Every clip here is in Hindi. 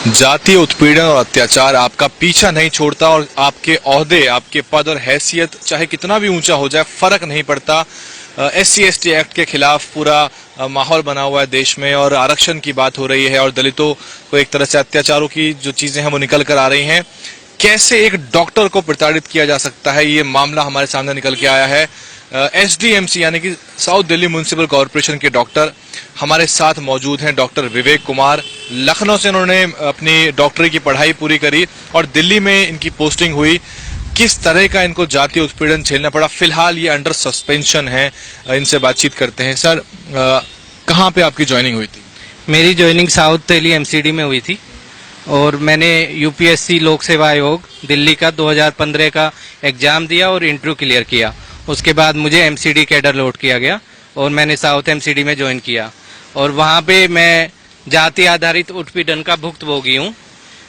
जातीय उत्पीड़न और अत्याचार आपका पीछा नहीं छोड़ता और आपके ओहदे, आपके पद और हैसियत चाहे कितना भी ऊंचा हो जाए, फर्क नहीं पड़ता। SC/ST एक्ट के खिलाफ पूरा माहौल बना हुआ है देश में और आरक्षण की बात हो रही है और दलितों को एक तरह से अत्याचारों की जो चीजें हैं वो निकल कर आ रही हैं। कैसे एक डॉक्टर को प्रताड़ित किया जा सकता है, ये मामला हमारे सामने निकल के आया है। SDMC यानी कि साउथ दिल्ली म्युनिसिपल कॉरपोरेशन के डॉक्टर हमारे साथ मौजूद हैं। डॉक्टर विवेक कुमार, लखनऊ से उन्होंने अपनी डॉक्टरी की पढ़ाई पूरी करी और दिल्ली में इनकी पोस्टिंग हुई। किस तरह का इनको जातीय उत्पीड़न झेलना पड़ा, फिलहाल ये अंडर सस्पेंशन है। इनसे बातचीत करते हैं। सर, कहाँ पे आपकी ज्वाइनिंग हुई थी? मेरी ज्वाइनिंग साउथ दिल्ली MCD में हुई थी और मैंने UPSC लोक सेवा आयोग दिल्ली का 2015 का एग्जाम दिया और इंटरव्यू क्लियर किया। उसके बाद मुझे MCD कैडर लोड किया गया और मैंने साउथ MCD में ज्वाइन किया और वहाँ पे मैं जाति आधारित उत्पीड़न का भुक्तभोगी हूँ।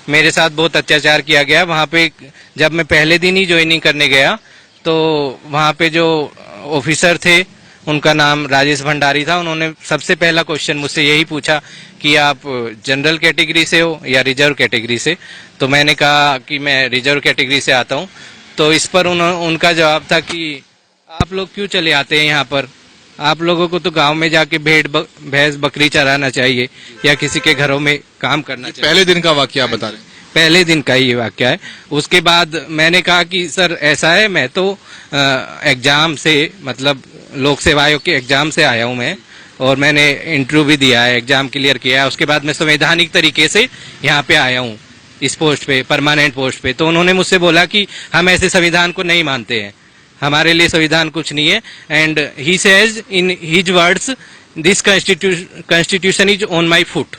मेरे साथ बहुत अत्याचार किया गया। वहाँ पे जब मैं पहले दिन ही ज्वाइनिंग करने गया तो वहाँ पे जो ऑफिसर थे, उनका नाम राजेश भंडारी था। उन्होंने सबसे पहला क्वेश्चन मुझसे यही पूछा कि आप जनरल कैटेगरी से हो या रिजर्व कैटेगरी से। तो मैंने कहा कि मैं रिजर्व कैटेगरी से आता हूँ। तो इस पर उनका जवाब था कि आप लोग क्यों चले आते हैं यहाँ पर, आप लोगों को तो गांव में जाके भेड़ भैंस बकरी चराना चाहिए या किसी के घरों में काम करना चाहिए। पहले दिन का वाकया आप बता रहे हैं? पहले दिन का ये वाकया है। उसके बाद मैंने कहा कि सर ऐसा है, मैं तो एग्जाम से, मतलब लोक सेवा आयोग के एग्जाम से आया हूँ मैं, और मैंने इंटरव्यू भी दिया है, एग्जाम क्लियर किया है। उसके बाद मैं संवैधानिक तरीके से यहाँ पे आया हूँ इस पोस्ट पे, परमानेंट पोस्ट पे। तो उन्होंने मुझसे बोला कि हम ऐसे संविधान को नहीं मानते हैं, हमारे लिए संविधान कुछ नहीं है। And he says in his words, this constitution is on my foot.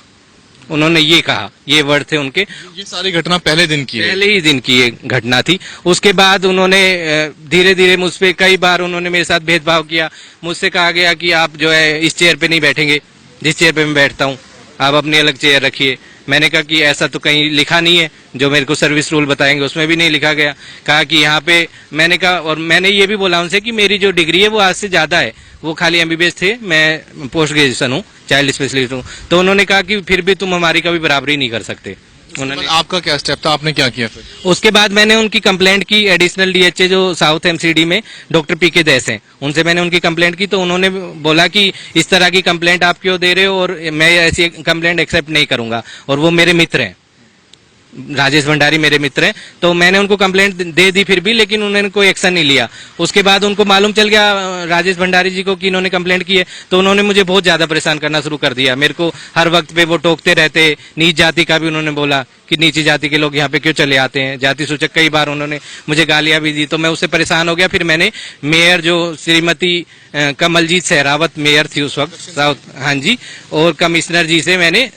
उन्होंने ये कहा, ये वर्ड थे उनके। ये सारी घटना पहले दिन की है? पहले ही दिन की ये घटना थी। उसके बाद उन्होंने धीरे धीरे मुझ पे कई बार उन्होंने मेरे साथ भेदभाव किया। मुझसे कहा गया कि आप जो है इस चेयर पे नहीं बैठेंगे जिस चेयर पे मैं बैठता हूँ, आप अपनी अलग चेयर रखिए। मैंने कहा कि ऐसा तो कहीं लिखा नहीं है, जो मेरे को सर्विस रूल बताएंगे उसमें भी नहीं लिखा गया। कहा कि यहाँ पे, मैंने कहा, और मैंने ये भी बोला उनसे कि मेरी जो डिग्री है वो आज से ज्यादा है, वो खाली MBBS थे, मैं पोस्ट ग्रेजुएशन हूँ, चाइल्ड स्पेशलिस्ट हूँ। तो उन्होंने कहा कि फिर भी तुम हमारी कभी बराबरी नहीं कर सकते। उन्होंने, आपका क्या स्टेप था, आपने क्या किया फिर? उसके बाद मैंने उनकी कंप्लेंट की। एडिशनल DHA जो साउथ MCD में डॉक्टर PK दैस हैं, उनसे मैंने उनकी कंप्लेंट की। तो उन्होंने बोला कि इस तरह की कंप्लेंट आप क्यों दे रहे हो, और मैं ऐसी कंप्लेंट एक्सेप्ट नहीं करूंगा। और वो मेरे मित्र हैं, राजेश भंडारी मेरे मित्र हैं। तो मैंने उनको कंप्लेंट दे दी फिर भी, लेकिन उन्होंने कोई एक्शन नहीं लिया। उसके बाद उनको मालूम चल गया राजेश भंडारी जी को कि इन्होंने कंप्लेंट की है। तो उन्होंने मुझे बहुत ज्यादा परेशान करना शुरू कर दिया। मेरे को हर वक्त पे वो टोकते रहते। नीच जाति का भी उन्होंने बोला कि नीची जाति के लोग यहाँ पे क्यों चले आते हैं, जाति सूचक कई बार उन्होंने मुझे गालियां भी दी। तो मैं उससे परेशान हो गया। फिर मैंने मेयर जो श्रीमती कमलजीत सहरावत मेयर थी उस वक्त साउथ, हाँ जी, और कमिश्नर जी से मैंने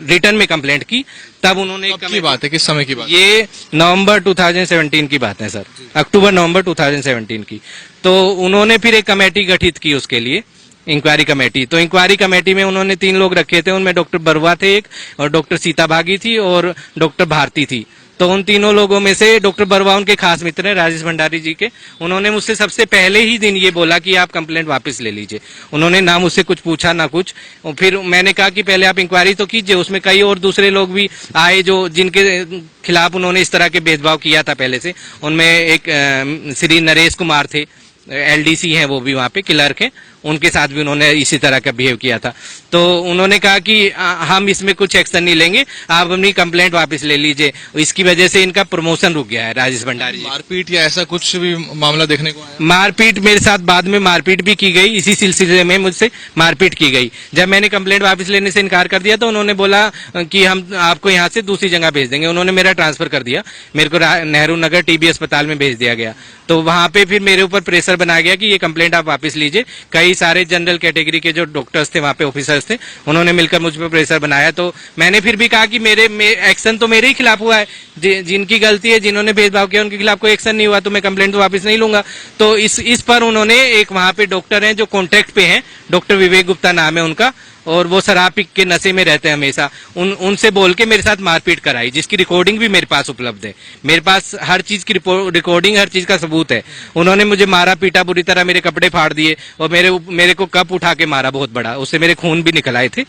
रिटर्न में कंप्लेंट की। तब उन्होंने, कब की बात है, किस समय की बात? ये नवंबर 2017 की बात है सर, अक्टूबर नवंबर 2017 की। तो उन्होंने फिर एक कमेटी गठित की उसके लिए, इंक्वायरी कमेटी। तो इंक्वायरी कमेटी में उन्होंने 3 लोग रखे थे। उनमें डॉक्टर बरुआ थे एक, और डॉक्टर सीता भागी थी, और डॉक्टर भारती थी। तो उन तीनों लोगों में से डॉक्टर बरुआ उनके खास मित्र हैं राजेश भंडारी जी के। उन्होंने मुझसे सबसे पहले ही दिन ये बोला कि आप कंप्लेंट वापस ले लीजिए। उन्होंने ना मुझसे कुछ पूछा ना कुछ। और फिर मैंने कहा कि पहले आप इंक्वायरी तो कीजिए। उसमें कई और दूसरे लोग भी आए जो जिनके खिलाफ उन्होंने इस तरह के भेदभाव किया था पहले से। उनमें एक श्री नरेश कुमार थे, LDC हैं वो भी, वहाँ पे क्लर्क हैं, उनके साथ भी उन्होंने इसी तरह का बिहेव किया था। तो उन्होंने कहा कि हम इसमें कुछ एक्शन नहीं लेंगे, आप अपनी कंप्लेंट वापस ले लीजिए। इसकी वजह से इनका प्रमोशन रुक गया है राजेश भंडारी जी। मारपीट या ऐसा कुछ भी मामला देखने को आया? मारपीट मेरे साथ बाद में मारपीट भी की गई, इसी सिलसिले में मुझसे मारपीट की गई। जब मैंने कंप्लेंट वापस लेने से इनकार कर दिया तो उन्होंने बोला कि हम आपको यहाँ से दूसरी जगह भेज देंगे। उन्होंने मेरा ट्रांसफर कर दिया, मेरे को नेहरू नगर TB अस्पताल में भेज दिया गया। तो वहां पे फिर मेरे ऊपर प्रेशर बनाया गया कि ये कंप्लेंट आप वापस लीजिए। कई सारे जनरल कैटेगरी के जो डॉक्टर्स थे वहां पे, ऑफिसर्स थे, उन्होंने मिलकर मुझ पर प्रेशर बनाया। तो मैंने फिर भी कहा कि मेरे एक्शन तो मेरे ही खिलाफ हुआ है, जिनकी गलती है, जिन्होंने भेदभाव किया उनके खिलाफ कोई एक्शन नहीं हुआ, तो मैं कंप्लेंट तो वापस नहीं लूंगा। तो इस पर उन्होंने, एक वहां पे डॉक्टर हैं जो कॉन्टेक्ट पे हैं, डॉक्टर विवेक गुप्ता नाम है उनका, और वो शराब पी के नशे में रहते हैं हमेशा, उनसे बोल के मेरे साथ मारपीट कराई, जिसकी रिकॉर्डिंग भी मेरे पास उपलब्ध है। मेरे पास हर चीज की रिकॉर्डिंग, हर चीज का सबूत है। उन्होंने मुझे मारा पीटा बुरी तरह, मेरे कपड़े फाड़ दिए और मेरे को कप उठा के मारा बहुत बड़ा, उससे मेरे खून भी निकल आए थे।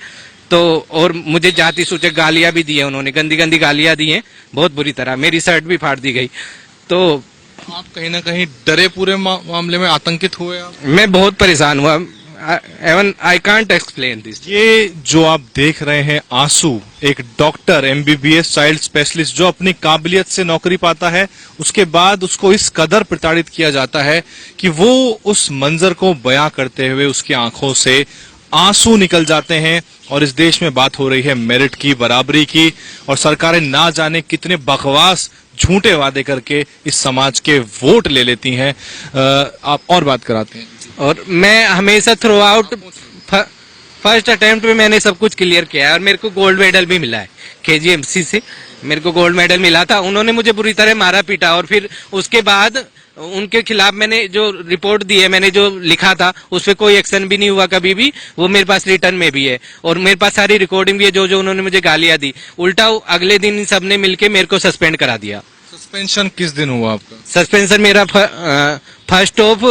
तो और मुझे जाति सूचक गालियां भी दी है उन्होंने, गंदी गंदी गालियां दी हैं बहुत बुरी तरह, मेरी शर्ट भी फाड़ दी गई। तो आप कहीं ना कहीं डरे, पूरे मामले में आतंकित हुए आप? मैं बहुत परेशान हुआ, even I can't explain this. ये जो आप देख रहे हैं आंसू, एक डॉक्टर एमबीबीएस चाइल्ड स्पेशलिस्ट जो अपनी काबिलियत से नौकरी पाता है, उसके बाद उसको इस कदर प्रताड़ित किया जाता है कि वो उस मंजर को बयां करते हुए उसकी आंखों से आंसू निकल जाते हैं। और इस देश में बात हो रही है मेरिट की, बराबरी की, और सरकारें ना जाने कितने बकवास झूठे वादे करके इस समाज के वोट ले लेती हैं। आप और बात कराते हैं। और मैं हमेशा थ्रू आउट फर्स्ट अटेम्प्ट में मैंने सब कुछ क्लियर किया है और मेरे को गोल्ड मेडल भी मिला है केजीएमसी से, मेरे को गोल्ड मेडल मिला था। उन्होंने मुझे बुरी तरह मारा पीटा और फिर उसके बाद उनके खिलाफ मैंने जो रिपोर्ट दी है, मैंने जो लिखा था उस पर कोई एक्शन भी नहीं हुआ कभी भी, वो मेरे पास रिटर्न में भी है और मेरे पास सारी रिकॉर्डिंग भी है जो जो उन्होंने मुझे गालियां दी। उल्टा अगले दिन इन सबने मिलके मेरे को सस्पेंड करा दिया। सस्पेंशन किस दिन हुआ आपका? सस्पेंशन मेरा फर्स्ट ऑफ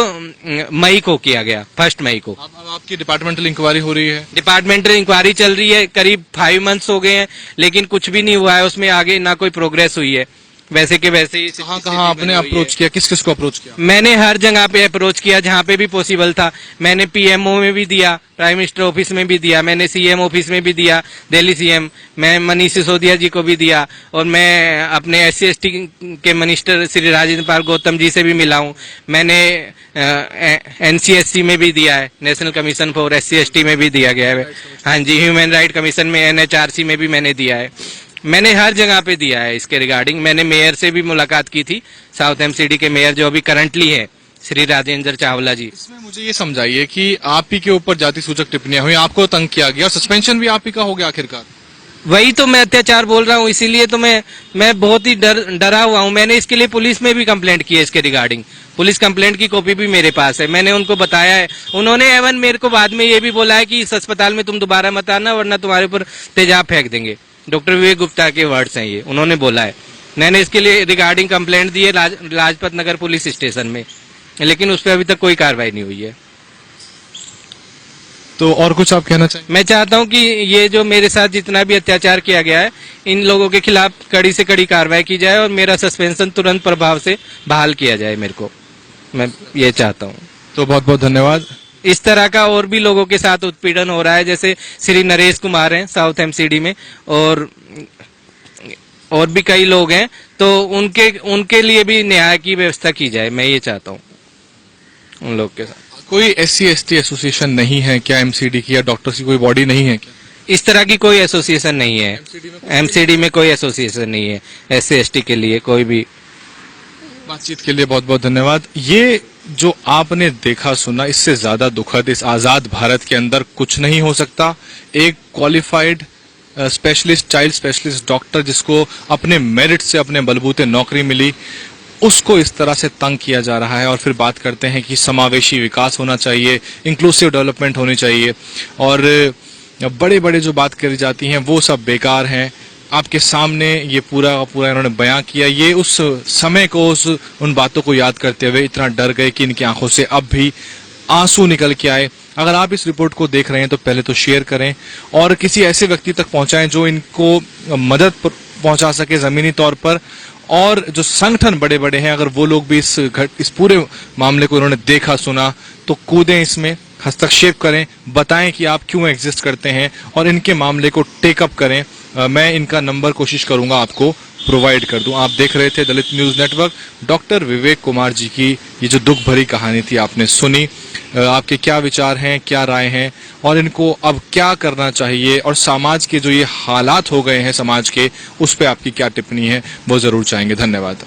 मई को किया गया, 1 मई को। अब आपकी डिपार्टमेंटल इंक्वायरी हो रही है? डिपार्टमेंटल इंक्वायरी चल रही है, करीब 5 मंथ्स हो गए हैं लेकिन कुछ भी नहीं हुआ है उसमें, आगे ना कोई प्रोग्रेस हुई है, वैसे के वैसे ही। कहाँ आपने अप्रोच किया, किस किस को अप्रोच किया? मैंने हर जगह पे अप्रोच किया जहाँ पे भी पॉसिबल था। मैंने पीएमओ में भी दिया, प्राइम मिनिस्टर ऑफिस में भी दिया, मैंने सीएम ऑफिस में भी दिया, दिल्ली सीएम, मैं मनीष सिसोदिया जी को भी दिया और मैं अपने SC/ST के मिनिस्टर श्री राजेंद्र पाल गौतम जी से भी मिला हूँ। मैंने NCSC में भी दिया है, नेशनल कमीशन फॉर SC/ST में भी दिया गया है। हाँ जी, ह्यूमन राइट कमीशन में NHRC में भी मैंने दिया है। मैंने हर जगह पे दिया है इसके रिगार्डिंग। मैंने मेयर से भी मुलाकात की थी, साउथ MCD के मेयर जो अभी करंटली है श्री राजेंद्र चावला जी। इसमें मुझे ये समझाइए कि आप ही के ऊपर जाति सूचक टिप्पणियां हुई, आपको तंग किया गया और सस्पेंशन भी आप ही का हो गया आखिरकार। वही तो मैं अत्याचार बोल रहा हूँ, इसीलिए तो मैं बहुत ही डरा हुआ हूँ। मैंने इसके लिए पुलिस में भी कंप्लेंट की है इसके रिगार्डिंग, पुलिस कंप्लेंट की कॉपी भी मेरे पास है, मैंने उनको बताया है। उन्होंने एवन मेरे को बाद में ये भी बोला है कि इस अस्पताल में तुम दोबारा मत आना वरना तुम्हारे ऊपर तेजाब फेंक देंगे। डॉक्टर विवेक गुप्ता के वर्ड्स हैं ये, उन्होंने बोला है। मैंने इसके लिए रिगार्डिंग कंप्लेंट दी है लाजपत नगर पुलिस स्टेशन में, लेकिन उस पर अभी तक कोई कार्रवाई नहीं हुई है। तो और कुछ आप कहना चाहिए? मैं चाहता हूं कि ये जो मेरे साथ जितना भी अत्याचार किया गया है, इन लोगों के खिलाफ कड़ी से कड़ी कार्रवाई की जाए और मेरा सस्पेंशन तुरंत प्रभाव से बहाल किया जाए मेरे को, मैं ये चाहता हूँ। तो बहुत बहुत धन्यवाद। इस तरह का और भी लोगों के साथ उत्पीड़न हो रहा है, जैसे श्री नरेश कुमार हैं साउथ MCD में, और भी कई लोग हैं, तो उनके लिए भी न्याय की व्यवस्था की जाए, मैं ये चाहता हूँ उन लोग के साथ। कोई SC/ST एसोसिएशन नहीं है क्या MCD की, या डॉक्टर्स की कोई बॉडी नहीं है क्या? इस तरह की कोई एसोसिएशन नहीं है MCD में, कोई एसोसिएशन नहीं है SC/ST के लिए कोई भी। बातचीत के लिए बहुत बहुत धन्यवाद। ये जो आपने देखा सुना, इससे ज्यादा दुखद इस आजाद भारत के अंदर कुछ नहीं हो सकता। एक qualified specialist, child specialist doctor जिसको अपने मेरिट से, अपने बलबूते नौकरी मिली, उसको इस तरह से तंग किया जा रहा है। और फिर बात करते हैं कि समावेशी विकास होना चाहिए, इंक्लूसिव डेवलपमेंट होनी चाहिए, और बड़े बड़े जो बात करी जाती हैं वो सब बेकार हैं। आपके सामने ये पूरा पूरा इन्होंने बयां किया। ये उस समय को, उन बातों को याद करते हुए इतना डर गए कि इनकी आंखों से अब भी आंसू निकल के आए। अगर आप इस रिपोर्ट को देख रहे हैं तो पहले तो शेयर करें और किसी ऐसे व्यक्ति तक पहुंचाएं जो इनको मदद पहुंचा सके जमीनी तौर पर। और जो संगठन बड़े बड़े हैं, अगर वो लोग भी इस पूरे मामले को इन्होंने देखा सुना तो कूदें इसमें, हस्तक्षेप करें, बताएं कि आप क्यों एग्जिस्ट करते हैं और इनके मामले को टेकअप करें। मैं इनका नंबर कोशिश करूंगा आपको प्रोवाइड कर दूं। आप देख रहे थे दलित news network. Doctor Vivek Kumar ji की ये जो दुख भरी कहानी थी आपने सुनी। आपके क्या विचार हैं, क्या राय हैं और इनको अब क्या करना चाहिए, और समाज के जो ये हालात हो गए हैं समाज के, उस पर आपकी क्या टिप्पणी है, वो जरूर चाहेंगे। धन्यवाद।